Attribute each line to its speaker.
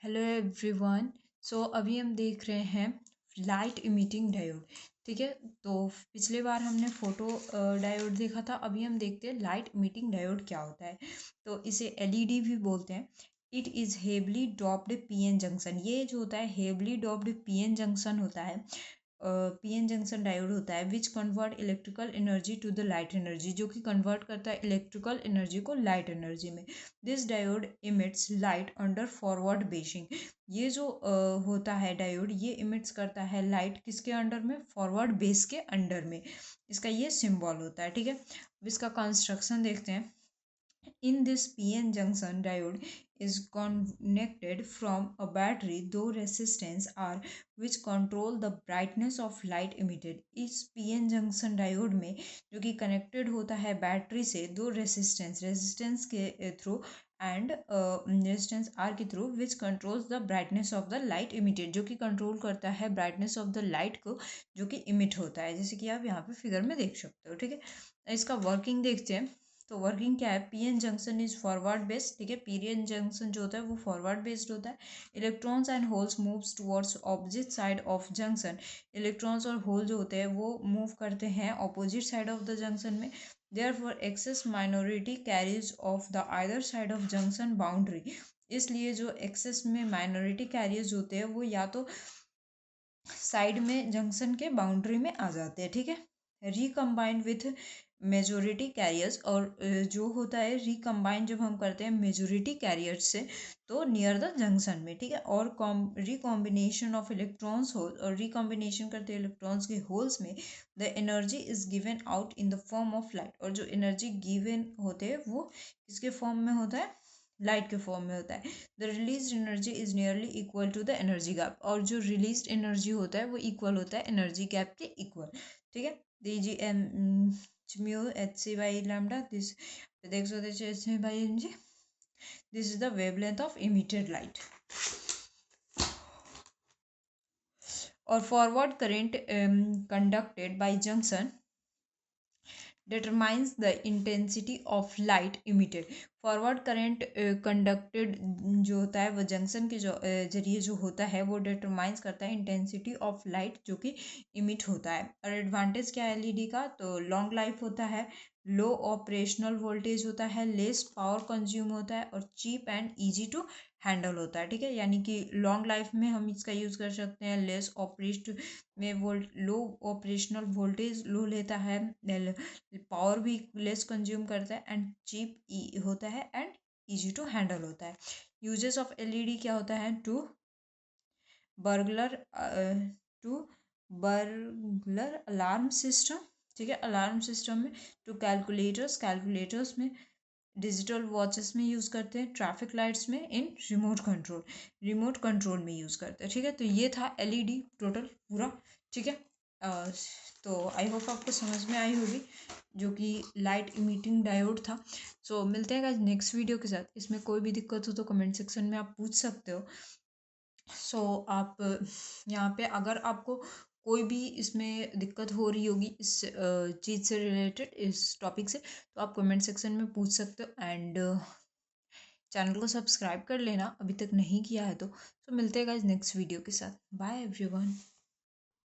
Speaker 1: Hello everyone. अभी हम देख रहे हैं लाइट इमिटिंग डायोड। ठीक है, तो पिछले बार हमने फोटो डायोड देखा था। अभी हम देखते हैं लाइट इमिटिंग डायोड क्या होता है। तो इसे एलईडी भी बोलते हैं। It is heavily doped PN junction. ये जो होता है हेवली डॉप्ड पीएन जंक्शन होता है। पीएन जंक्शन डायोड होता है which convert electrical energy to the light energy, जो कि कन्वर्ट करता है इलेक्ट्रिकल एनर्जी को लाइट एनर्जी में। This diode emits light under forward biasing. ये जो होता है डायोड, ये इमिट्स करता है लाइट किसके अंडर में? फॉरवर्ड बेस के अंडर में। इसका ये सिंबल होता है। ठीक है, अब इसका कंस्ट्रक्शन देखते हैं। In this PN junction, diode is connected from a battery, though resistance R, which control the brightness of light emitted. इस PN junction diode में जो कि कनेक्टेड होता है बैटरी से, दो रेजिस्टेंस के थ्रू एंड रेजिस्टेंस आर के through, which controls the brightness of the light emitted, जो कि कंट्रोल करता है ब्राइटनेस ऑफ द लाइट को जो कि इमिट होता है, जैसे कि आप यहाँ पे फिगर में देख सकते हो। ठीक है, इसका वर्किंग देखते हैं। तो वर्किंग क्या है? PN junction is forward based. ठीक है, पीएन जंक्शन जो होता है वो फॉरवर्ड बेस्ड होता है। Electrons and holes moves towards opposite side of junction. Electrons और होल जो होते हैं वो मूव करते हैं opposite side of the junction में। Therefore excess minority carriers of the either side of junction boundary. इसलिए जो एक्सेस में माइनॉरिटी कैरियर्स होते हैं वो या तो साइड में जंक्शन के बाउंड्री में आ जाते हैं। ठीक है, रिकम्बाइंड विथ मेजोरिटी कैरियर्स, और जो होता है रिकम्बाइन जब हम करते हैं मेजोरिटी कैरियर्स से तो नियर द जंक्शन में। ठीक है, और रिकॉम्बिनेशन ऑफ इलेक्ट्रॉन्स होल, और रिकॉम्बिनेशन करते हैं इलेक्ट्रॉन्स के होल्स में, the energy is given out in the form of light. और जो एनर्जी गिवन होते हैं वो किसके फॉर्म में होता है? लाइट के फॉर्म में होता है। The release energy is nearly equal to the energy gap, और जो रिलीज एनर्जी होता है वो इक्वल होता है एनर्जी गैप के इक्वल। ठीक है, G M mu H C by lambda, this देख सकते हैं by M G. This is the wavelength of emitted light. और forward current conducted by junction determines the intensity of light emitted. Forward current conducted जो होता है वो junction के जो जरिए जो होता है वो डिटरमाइंस करता है इंटेंसिटी ऑफ लाइट जो कि इमिट होता है। और एडवांटेज क्या है एलईडी का? तो लॉन्ग लाइफ होता है, लो ऑपरेशनल वोल्टेज होता है, लेस पावर कंज्यूम होता है, और cheap and easy to handle होता है। ठीक है, यानी कि लॉन्ग लाइफ में हम इसका यूज़ कर सकते हैं। लेस ऑपरेशन में लो ऑपरेशनल वोल्टेज लो लेता है, पावर भी लेस कंज्यूम करता है, एंड चीप होता है, एंड इजी टू हैंडल होता है। यूजेस ऑफ एलईडी क्या होता है? Burglar to burglar alarm system. ठीक है, अलार्म सिस्टम में, टू कैलकुलेटर्स में, डिजिटल वॉचेस में यूज़ करते हैं, ट्रैफिक लाइट्स में, इन रिमोट कंट्रोल में यूज़ करते हैं। ठीक है, तो ये था एलईडी टोटल पूरा। ठीक है, तो आई होप आपको समझ में आई होगी जो कि लाइट इमिटिंग डायोड था। मिलते हैं गाइस नेक्स्ट वीडियो के साथ। इसमें कोई भी दिक्कत हो तो कमेंट सेक्शन में आप पूछ सकते हो। आप यहाँ पे अगर आपको कोई भी इसमें दिक्कत हो रही होगी इस चीज़ से रिलेटेड, इस टॉपिक से, तो आप कमेंट सेक्शन में पूछ सकते हो। एंड चैनल को सब्सक्राइब कर लेना अभी तक नहीं किया है तो। मिलते हैं गाइस नेक्स्ट वीडियो के साथ। Bye everyone.